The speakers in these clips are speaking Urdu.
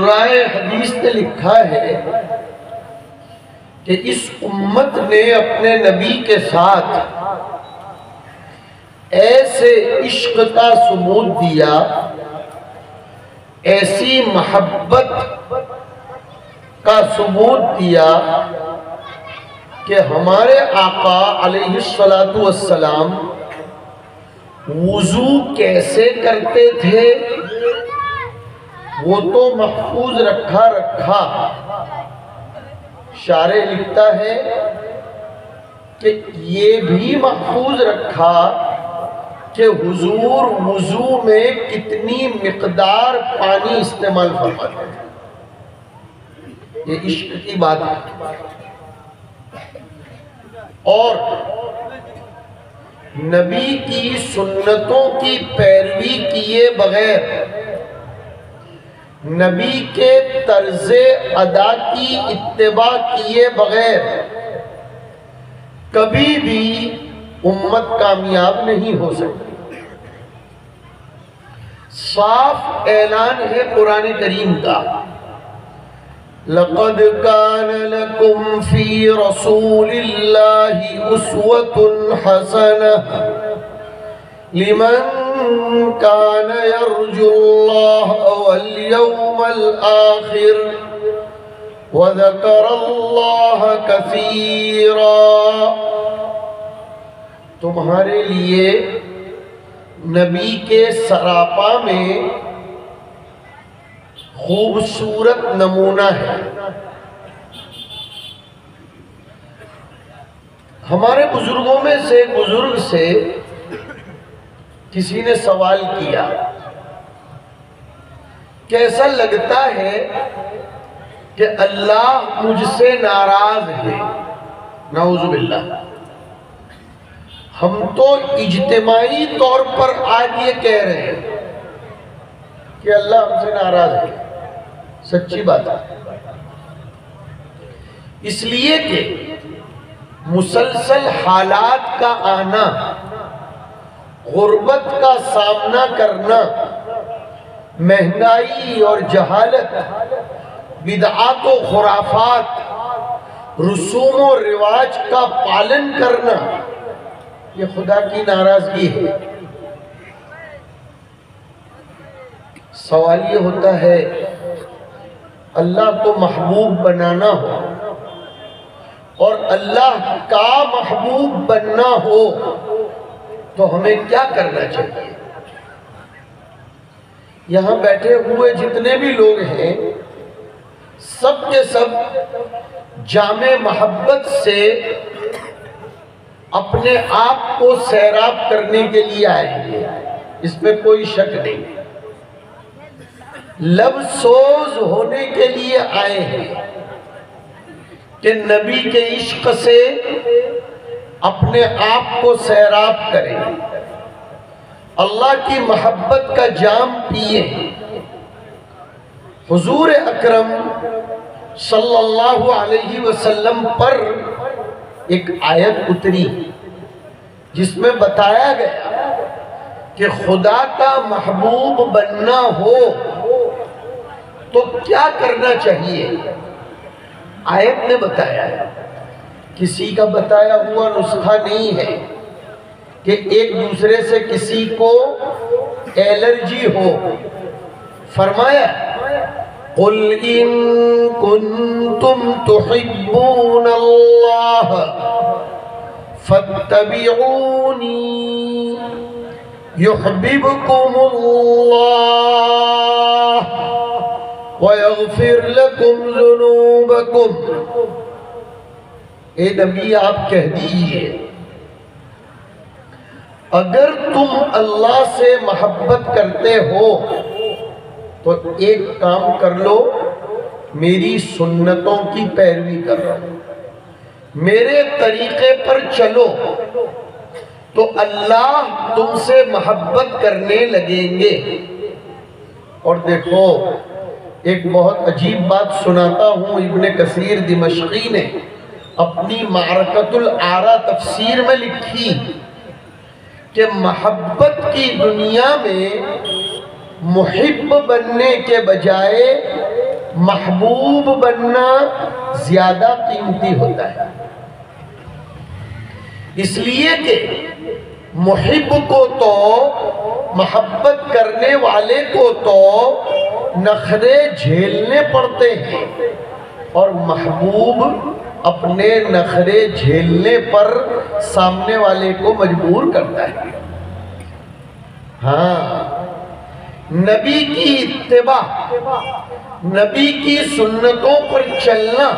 رائے حدیث نے لکھا ہے کہ اس امت نے اپنے نبی کے ساتھ ایسے عشق کا ثبوت دیا، ایسی محبت کا ثبوت دیا کہ ہمارے آقا علیہ السلام وضو کیسے کرتے تھے وہ تو محفوظ رکھا شارح لکھتا ہے کہ یہ بھی محفوظ رکھا کہ حضور وضو میں کتنی مقدار پانی استعمال فرماتے ہیں۔ یہ عشق کی بات ہے۔ اور نبی کی سنتوں کی پیروی کیے بغیر، نبی کے طرز ادا کی اتباع کیے بغیر کبھی بھی امت کامیاب نہیں ہو سکتی۔ صاف اعلان ہے قرآن کریم کا، لَقَدْ كَانَ لَكُمْ فِي رَسُولِ اللَّهِ أُسْوَةٌ حَسَنَةٌ لِمَنْ كَانَ يَرْجُو اللَّهَ وَالْيَوْمَ الْآخِرَ وَذَكَرَ اللَّهَ كَثِيرًا۔ تمہارے لیے نبی کے سراپا میں خوبصورت نمونہ ہے۔ ہمارے بزرگوں میں سے ایک بزرگ سے کسی نے سوال کیا، کیسا لگتا ہے کہ اللہ مجھ سے ناراض ہے؟ نعوذ باللہ۔ ہم تو اجتماعی طور پر آج یہ کہہ رہے ہیں کہ اللہ ہم سے ناراض ہے، سچی بات ہے۔ اس لیے کہ مسلسل حالات کا آنا، غربت کا سامنا کرنا، مہنگائی اور جہالت، بدعات و خرافات، رسوم و رواج کا پالن کرنا، یہ خدا کی ناراضگی ہے۔ سوال یہ ہوتا ہے اللہ کو محبوب بنانا ہو اور اللہ کا محبوب بننا ہو تو ہمیں کیا کرنا چاہیے؟ یہاں بیٹھے ہوئے جتنے بھی لوگ ہیں سب کے سب جامع محبت سے اپنے آپ کو سیراب کرنے کے لیے آئے ہیں، اس میں کوئی شک نہیں۔ لب سوز ہونے کے لیے آئے ہیں کہ نبی کے عشق سے اپنے آپ کو سیراب کریں، اللہ کی محبت کا جام پیئے۔ حضور اکرم صلی اللہ علیہ وسلم پر ایک آیت اتری جس میں بتایا گیا کہ خدا کا محبوب بننا ہو تو کیا کرنا چاہیے۔ آیت نے بتایا ہے، کسی کا بتایا ہوا نسخہ نہیں ہے کہ ایک دوسرے سے کسی کو الرجی ہو۔ فرمایا قُلْ إِن كُنتُمْ تُحِبُّونَ اللَّهَ فَاتَّبِعُونِي يُحْبِبْكُمُ اللَّهُ وَيَغْفِرْ لَكُمْ ذُنُوبَكُمْ۔ اے نبی آپ کہہ دیجئے اگر تم اللہ سے محبت کرتے ہو تو ایک کام کر لو، میری سنتوں کی پیروی کرو، میرے طریقے پر چلو تو اللہ تم سے محبت کرنے لگیں گے۔ اور دیکھو ایک بہت عجیب بات سناتا ہوں، ابن کثیر دمشقی نے اپنی معرکۃ الآراء تفسیر میں لکھی کہ محبت کی دنیا میں محب بننے کے بجائے محبوب بننا زیادہ قیمتی ہوتا ہے، اس لیے کہ محب کو تو، محبت کرنے والے کو تو نخرے جھیلنے پڑتے ہیں، اور محبوب اپنے نخرے جھیلنے پر سامنے والے کو مجبور کرتا ہے۔ ہاں، نبی کی اتباع، نبی کی سنتوں پر چلنا،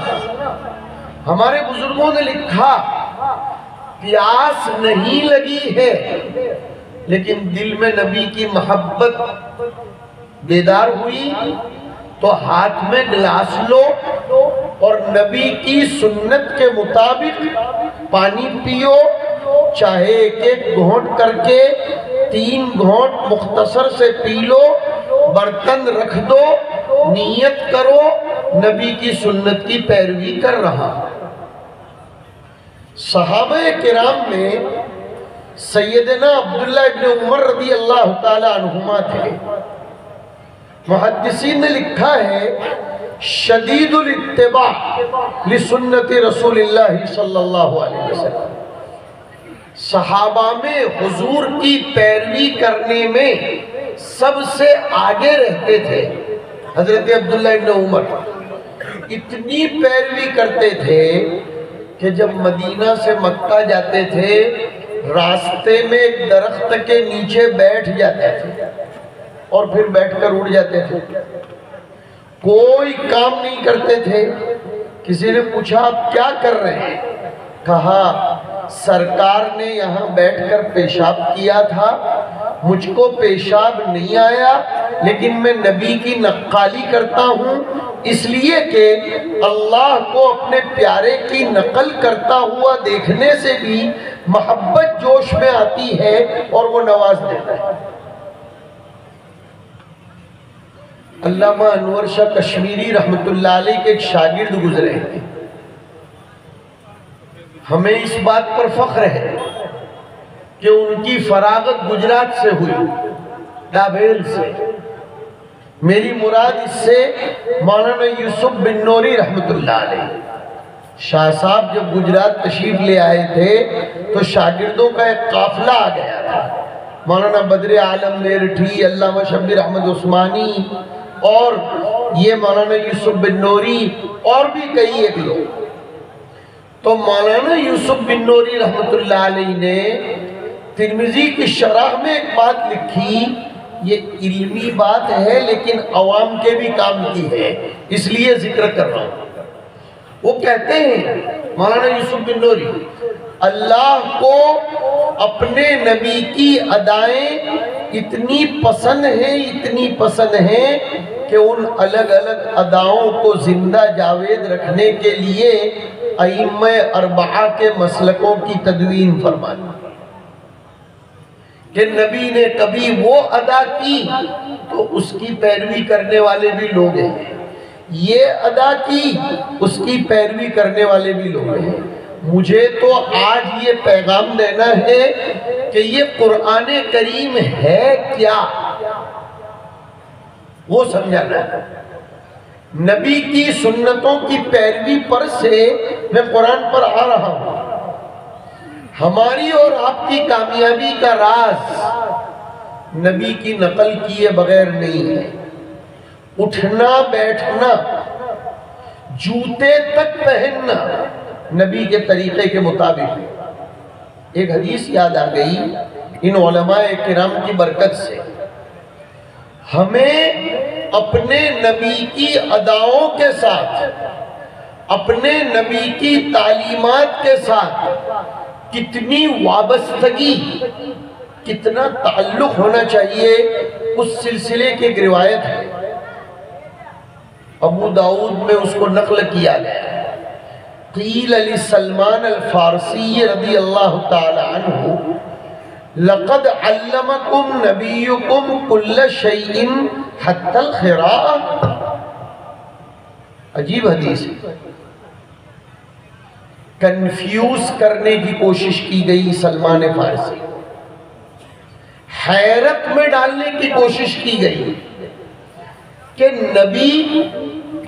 ہمارے بزرگوں نے لکھا پیاس نہیں لگی ہے لیکن دل میں نبی کی محبت بیدار ہوئی تو ہاتھ میں گلاس لو اور نبی کی سنت کے مطابق پانی پیو، چاہے ایک ایک گھونٹ کر کے 3 گھونٹ مختصر سے پی لو، برتن رکھ دو، نیت کرو نبی کی سنت کی پیروی کر رہا۔ صحابہ کرام میں سیدنا عبداللہ ابن عمر رضی اللہ تعالی عنہما تھے۔ محدثین نے لکھا ہے شدید الاتباع لسنت رسول اللہ صلی اللہ علیہ وسلم، صحابہ میں حضور کی پیروی کرنے میں سب سے آگے رہتے تھے۔ حضرت عبداللہ ابن عمر اتنی پیروی کرتے تھے کہ جب مدینہ سے مکہ جاتے تھے راستے میں ایک درخت کے نیچے بیٹھ جاتے تھے اور پھر بیٹھ کر اڑ جاتے تھے، کوئی کام نہیں کرتے تھے۔ کسی نے پوچھا آپ کیا کر رہے ہیں؟ کہا سرکار نے یہاں بیٹھ کر پیشاب کیا تھا، مجھ کو پیشاب نہیں آیا لیکن میں نبی کی نقالی کرتا ہوں، اس لیے کہ اللہ کو اپنے پیارے کی نقل کرتا ہوا دیکھنے سے بھی محبت جوش میں آتی ہے اور وہ نواز دیتا ہے۔ علامہ انور شاہ کشمیری رحمت اللہ علیہ کے ایک شاگرد گزرے ہیں، ہمیں اس بات پر فخر ہے کہ ان کی فراغت گجرات سے ہوئی، ڈابھیل سے۔ میری مراد اس سے مولانا یوسف بن نوری رحمت اللہ علیہ، شاہ صاحب جب گجرات تشریف لے آئے تھے تو شاگردوں کا ایک قافلہ آ گیا تھا، مولانا بدر عالم میرٹھی، علامہ شبیر احمد عثمانی اور یہ مولانا یوسف بن نوری اور بھی کئی ایک لوگ۔ تو مولانا یوسف بن نوری رحمت اللہ علیہ نے ترمذی کی شرح میں ایک بات لکھی، یہ علمی بات ہے لیکن عوام کے بھی کام کی ہے، اس لیے ذکر کر رہا ہوں۔ وہ کہتے ہیں مولانا یوسف بن نوری، اللہ کو اپنے نبی کی ادائیں اتنی پسند ہیں، اتنی پسند ہیں کہ ان الگ الگ اداؤں کو زندہ جاوید رکھنے کے لیے ائمہ اربعہ کے مسلکوں کی تدوین فرمائی کہ نبی نے کبھی وہ ادا کی تو اس کی پیروی کرنے والے بھی لوگ ہیں، یہ ادا کی اس کی پیروی کرنے والے بھی لوگ ہیں۔ مجھے تو آج یہ پیغام دینا ہے کہ یہ قرآن کریم ہے کیا، وہ سمجھانا ہے۔ نبی کی سنتوں کی پیروی پر سے میں قرآن پر آ رہا ہوں۔ ہماری اور آپ کی کامیابی کا راز نبی کی نقل کیے بغیر نہیں ہے۔ اٹھنا بیٹھنا، جوتے تک پہننا نبی کے طریقے کے مطابق۔ ایک حدیث یاد آ گئی ان علماء کرام کی برکت سے، ہمیں اپنے نبی کی اداؤں کے ساتھ، اپنے نبی کی تعلیمات کے ساتھ کتنی وابستگی، کتنا تعلق ہونا چاہیے، اس سلسلے کی ایک روایت ہے، ابو داؤد میں اس کو نقل کیا گیا۔ قیل علی سلمان الفارسی رضی اللہ تعالی عنہ لقد علمکم نبیکم کل شیء حتی الخراء۔ عجیب حدیث ہے، کنفیوز کرنے کی کوشش کی گئی سلمان فارسی، حیرت میں ڈالنے کی کوشش کی گئی کہ نبی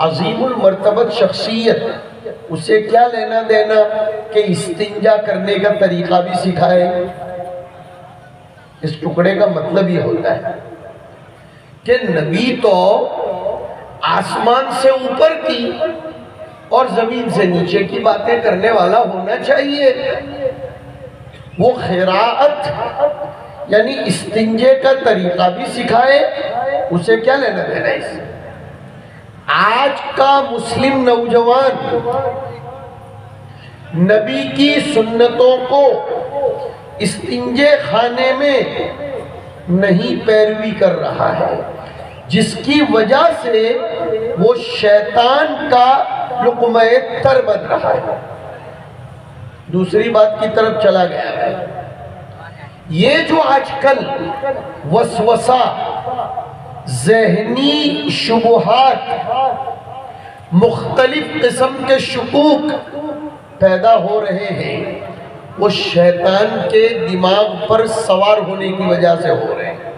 عظیم المرتبت شخصیت، اسے کیا لینا دینا کہ استنجا کرنے کا طریقہ بھی سکھائے؟ اس ٹکڑے کا مطلب یہ ہوتا ہے کہ نبی تو آسمان سے اوپر کی اور زمین سے نیچے کی باتیں کرنے والا ہونا چاہیے. وہ خراعت یعنی استنجے کا طریقہ بھی سکھائے، اسے کیا لینا دینا اس سے؟ آج کا مسلم نوجوان نبی کی سنتوں کو استنجے خانے میں نہیں پیروی کر رہا ہے، جس کی وجہ سے وہ شیطان کا لقمہ تر بن رہا ہے. دوسری بات کی طرف چلا گیا ہے. یہ جو آج کل وسوسہ، ذہنی شبہات، مختلف قسم کے شکوک پیدا ہو رہے ہیں، وہ شیطان کے دماغ پر سوار ہونے کی وجہ سے ہو رہے ہیں.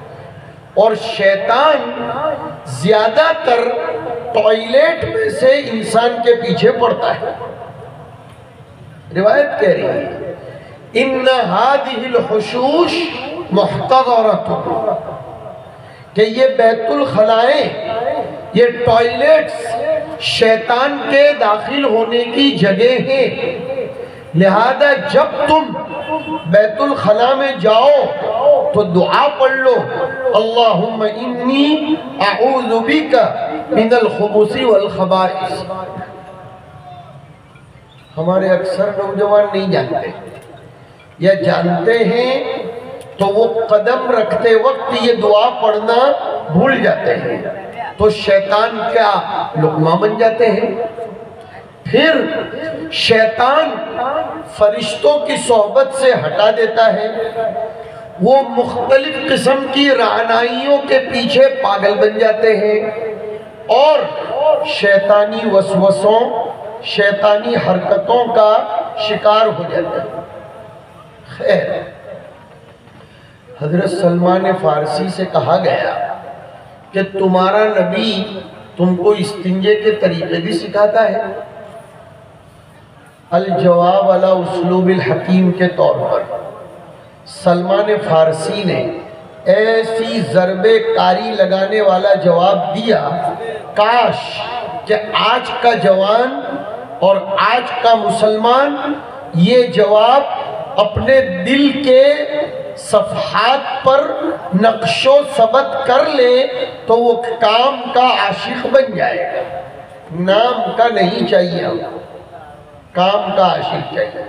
اور شیطان زیادہ تر ٹوائلٹ میں سے انسان کے پیچھے پڑتا ہے. روایت کہہ رہی ہے ان هذه الحشوش محتضرۃ، کہ یہ بیت الخلائیں، یہ ٹوائلٹس شیطان کے داخل ہونے کی جگہ ہیں. لہذا جب تم بیت الخلا میں جاؤ تو دعا پڑھ لو اللہم انی اعوذ بک من الخبث والخبائث. ہمارے اکثر نوجوان نہیں جانتے، یا جانتے ہیں تو وہ قدم رکھتے وقت یہ دعا پڑھنا بھول جاتے ہیں، تو شیطان کا لقمہ بن جاتے ہیں. پھر شیطان فرشتوں کی صحبت سے ہٹا دیتا ہے، وہ مختلف قسم کی رعنائیوں کے پیچھے پاگل بن جاتے ہیں اور شیطانی وسوسوں، شیطانی حرکتوں کا شکار ہو جاتے ہیں. خیر، حضرت سلمان فارسی سے کہا گیا کہ تمہارا نبی تم کو استنجے کے طریقے بھی سکھاتا ہے. الجواب علی اسلوب الحکیم کے طور پر سلمان فارسی نے ایسی ضرب کاری لگانے والا جواب دیا، کاش کہ آج کا جوان اور آج کا مسلمان یہ جواب اپنے دل کے صفحات پر نقش و ثبت کر لے تو وہ کام کا عاشق بن جائے گا. نام کا نہیں چاہیے، کام کا عاشق چاہیے.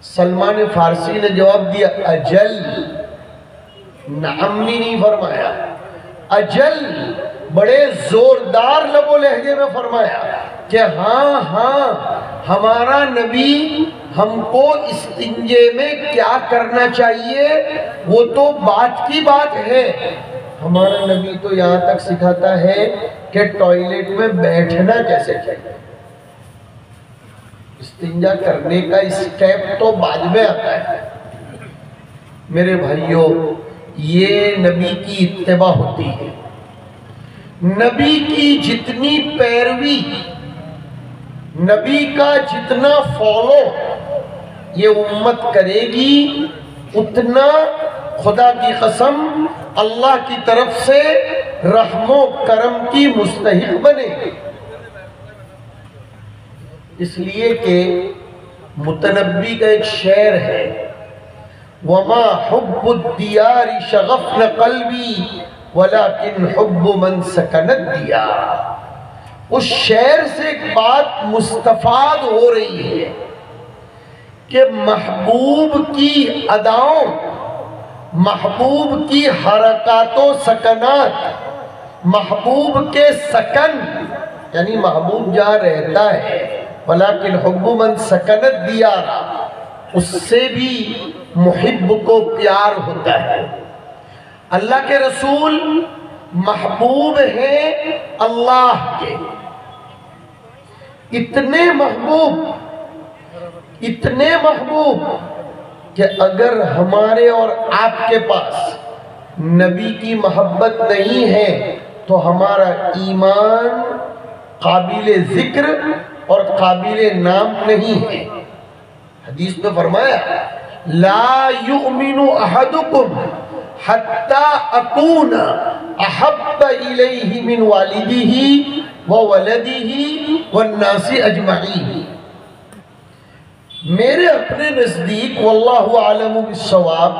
سلمان فارسی نے جواب دیا اجل، نعم نہیں فرمایا، اجل بڑے زوردار لب و لہجے میں فرمایا کہ ہاں ہاں ہمارا نبی ہم کو استنجے میں کیا کرنا چاہیے وہ تو بات کی بات ہے. ہمارا نبی تو یہاں تک سکھاتا ہے کہ ٹوائلٹ میں بیٹھنا کیسے چاہیے. استنجا کرنے کا اسٹیپ تو بعد میں آتا ہے. میرے بھائیوں، یہ نبی کی اتباع ہوتی ہے. نبی کی جتنی پیروی، نبی کا جتنا فالو یہ امت کرے گی، اتنا خدا کی قسم اللہ کی طرف سے رحم و کرم کی مستحق بنے گی. اس لیے کہ متنبی کا ایک شعر ہے وَمَا حُبُّ الدِّيَارِ شَغَفْنَ قَلْبِي وَلَكِنْ حُبُّ مَنْ سَكَنَ الدِّيَارِ. اس شعر سے ایک بات مستفاد ہو رہی ہے کہ محبوب کی اداؤں، محبوب کی حرکات و سکنات، محبوب کے سکن یعنی محبوب جہاں رہتا ہے وَلَكِنْ حُبُّ مَنْ سَكَنَ الدِّيَارِ، اس سے بھی محب کو پیار ہوتا ہے. اللہ کے رسول محبوب ہیں اللہ کے، اتنے محبوب کہ اگر ہمارے اور آپ کے پاس نبی کی محبت نہیں ہے تو ہمارا ایمان قابل ذکر اور قابل نام نہیں ہے۔ حدیث میں فرمایا لا یؤمن احدکم حتی اکون احب الیہ من والدہ وولدہ والناس اجمعین۔ میرے اپنے نزدیک واللہ عالم بالصواب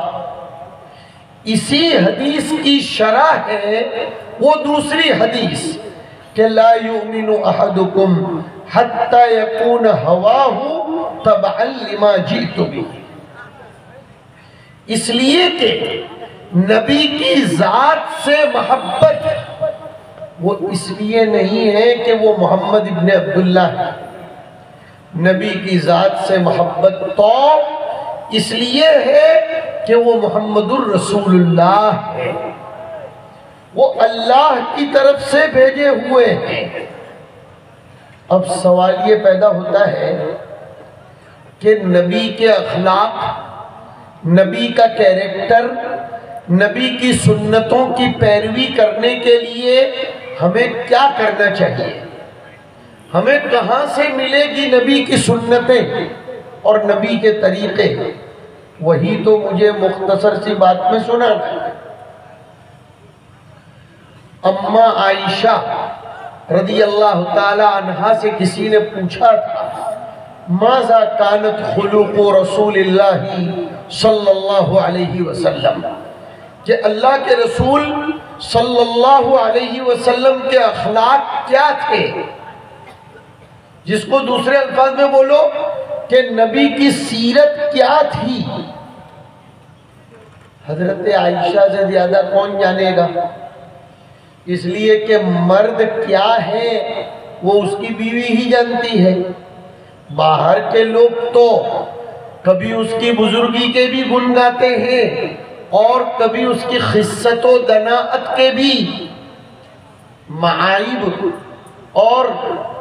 اسی حدیث کی شرح ہے وہ دوسری حدیث کہ لا یؤمن احدکم حتی یکون ہواہ تبعا لما جئت بہ، اس لیے کہ نبی کی ذات سے محبت وہ اس لیے نہیں ہے کہ وہ محمد ابن عبداللہ ہے، نبی کی ذات سے محبت تو اس لیے ہے کہ وہ محمد الرسول اللہ ہے، وہ اللہ کی طرف سے بھیجے ہوئے ہیں۔ اب سوال یہ پیدا ہوتا ہے کہ نبی کے اخلاق، نبی کا کیریکٹر، نبی کی سنتوں کی پیروی کرنے کے لیے ہمیں کیا کرنا چاہیے؟ ہمیں کہاں سے ملے گی نبی کی سنتیں اور نبی کے طریقے؟ وہی تو مجھے مختصر سی بات میں سنانا ہے۔ اماں عائشہ رضی اللہ تعالی عنہا سے کسی نے پوچھا تھا ماذا کانت خلق رسول اللہ صلی اللہ علیہ وسلم، کہ اللہ کے رسول صلی اللہ علیہ وسلم کے اخلاق کیا تھے؟ جس کو دوسرے الفاظ میں بولو کہ نبی کی سیرت کیا تھی؟ حضرت عائشہ سے زیادہ کون جانے گا؟ اس لیے کہ مرد کیا ہے وہ اس کی بیوی ہی جانتی ہے۔ باہر کے لوگ تو کبھی اس کی بزرگی کے بھی گن گاتے ہیں اور کبھی اس کی خصت و دناعت کے بھی معائب اور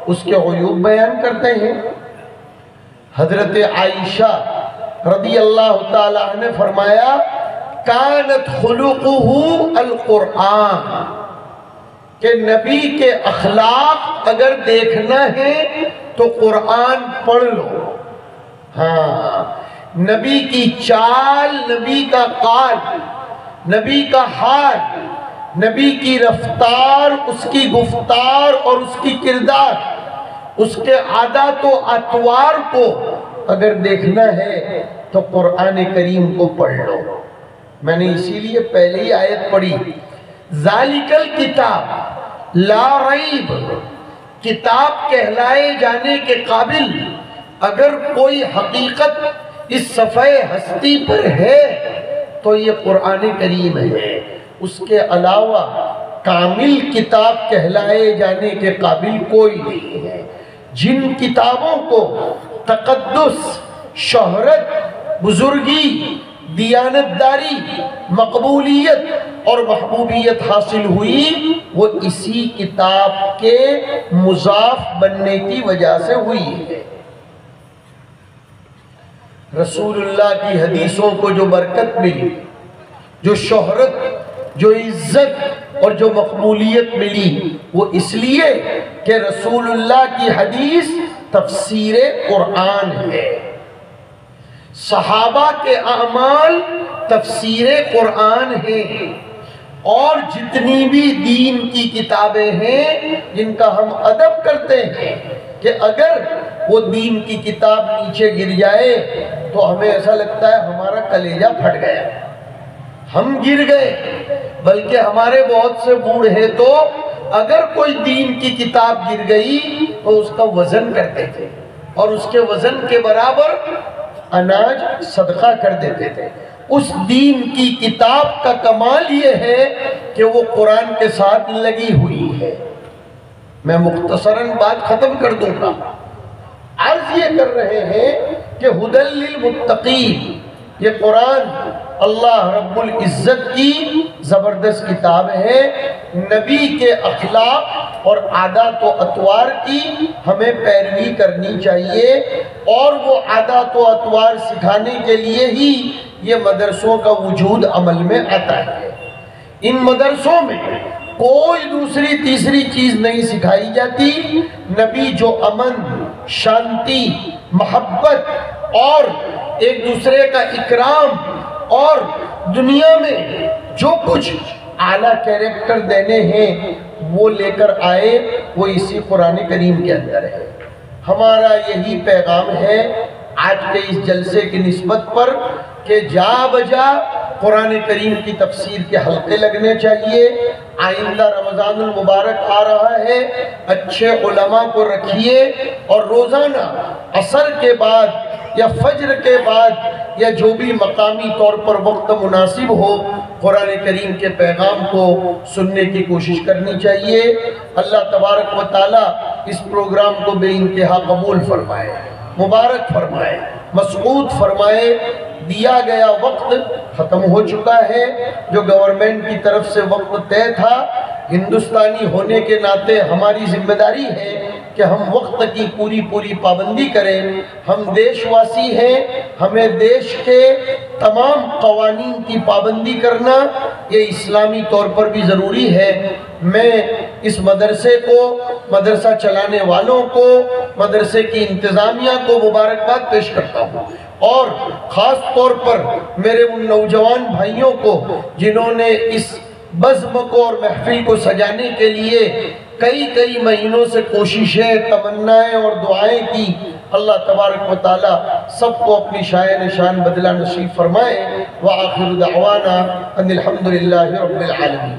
اس کے عیوب بیان کرتے ہیں۔ حضرت عائشہ رضی اللہ تعالیٰ نے فرمایا کانت خلقہ القرآن، کہ نبی کے اخلاق اگر دیکھنا ہے تو قرآن پڑھ لو۔ ہاں، نبی کی چال، نبی کا قال، نبی کا حال، نبی کی رفتار، اس کی گفتار اور اس کی کردار، اس کے عادات و اطوار کو اگر دیکھنا ہے تو قرآن کریم کو پڑھ لو۔ میں نے اسی لیے پہلے ہی آیت پڑھی ذالک الکتاب لا ریب، کتاب کہلائے جانے کے قابل اگر کوئی حقیقت اس صفحہ ہستی پر ہے تو یہ قرآن کریم ہے۔ اس کے علاوہ کامل کتاب کہلائے جانے کے قابل کوئی نہیں ہے۔ جن کتابوں کو تقدس، شہرت، بزرگی، دیانتداری، مقبولیت اور محبوبیت حاصل ہوئی وہ اسی کتاب کے مضاف بننے کی وجہ سے ہوئی ہے۔ رسول اللہ کی حدیثوں کو جو برکت ملی، جو شہرت، جو عزت اور جو مقبولیت ملی وہ اس لیے کہ رسول اللہ کی حدیث تفسیر قرآن ہے، صحابہ کے اعمال تفسیر قرآن ہے، اور جتنی بھی دین کی کتابیں ہیں جن کا ہم ادب کرتے ہیں کہ اگر وہ دین کی کتاب نیچے گر جائے تو ہمیں ایسا لگتا ہے ہمارا کلیجہ پھٹ گیا، ہم گر گئے، بلکہ ہمارے بہت سے بوڑھے تو اگر کوئی دین کی کتاب گر گئی تو اس کا وزن کرتے تھے اور اس کے وزن کے برابر اناج صدقہ کر دیتے تھے۔ اس دین کی کتاب کا کمال یہ ہے کہ وہ قرآن کے ساتھ لگی ہوئی ہے۔ میں مختصراً بات ختم کر دوں گا۔ عرض یہ کر رہے ہیں کہ ھدی للمتقین، یہ قرآن اللہ رب العزت کی زبردست کتاب ہے۔ نبی کے اخلاق اور عادات و اطوار کی ہمیں پیروی کرنی چاہیے، اور وہ عادات و اطوار سکھانے کے لیے ہی یہ مدرسوں کا وجود عمل میں آتا ہے۔ ان مدرسوں میں کوئی دوسری تیسری چیز نہیں سکھائی جاتی۔ نبی جو امن، شانتی، محبت اور ایک دوسرے کا اکرام اور دنیا میں جو کچھ اعلیٰ کیریکٹر دینے ہیں وہ لے کر آئے، وہ اسی قرآن کریم کے اندر ہے۔ ہمارا یہی پیغام ہے آج کے اس جلسے کی نسبت پر کہ جا بجا قرآن کریم کی تفسیر کے حلقے لگنے چاہیے۔ آئندہ رمضان المبارک آ رہا ہے، اچھے علماء کو رکھیے اور روزانہ عصر کے بعد یا فجر کے بعد یا جو بھی مقامی طور پر وقت مناسب ہو قرآن کریم کے پیغام کو سننے کی کوشش کرنی چاہیے۔ اللہ تبارک و تعالی اس پروگرام کو بے انتہا قبول فرمائے، مبارک فرمائے، مسعود فرمائے۔ دیا گیا وقت ختم ہو چکا ہے، جو گورنمنٹ کی طرف سے وقت طے تھا۔ ہندوستانی ہونے کے ناطے ہماری ذمہ داری ہے کہ ہم وقت کی پوری پابندی کریں۔ ہم دیش واسی ہیں، ہمیں دیش کے تمام قوانین کی پابندی کرنا یہ اسلامی طور پر بھی ضروری ہے۔ میں اس مدرسے کو، مدرسہ چلانے والوں کو، مدرسے کی انتظامیہ کو مبارکباد پیش کرتا ہوں، اور خاص طور پر میرے ان نوجوان بھائیوں کو جنہوں نے اس بزم کو اور محفل کو سجانے کے لیے کئی مہینوں سے کوششیں، تمنائیں اور دعائیں کی۔ اللہ تبارک و تعالی سب کو اپنی شائع نشان بدلہ نصیب فرمائے۔ وآخر دعوانا ان الحمدللہ رب العالمین۔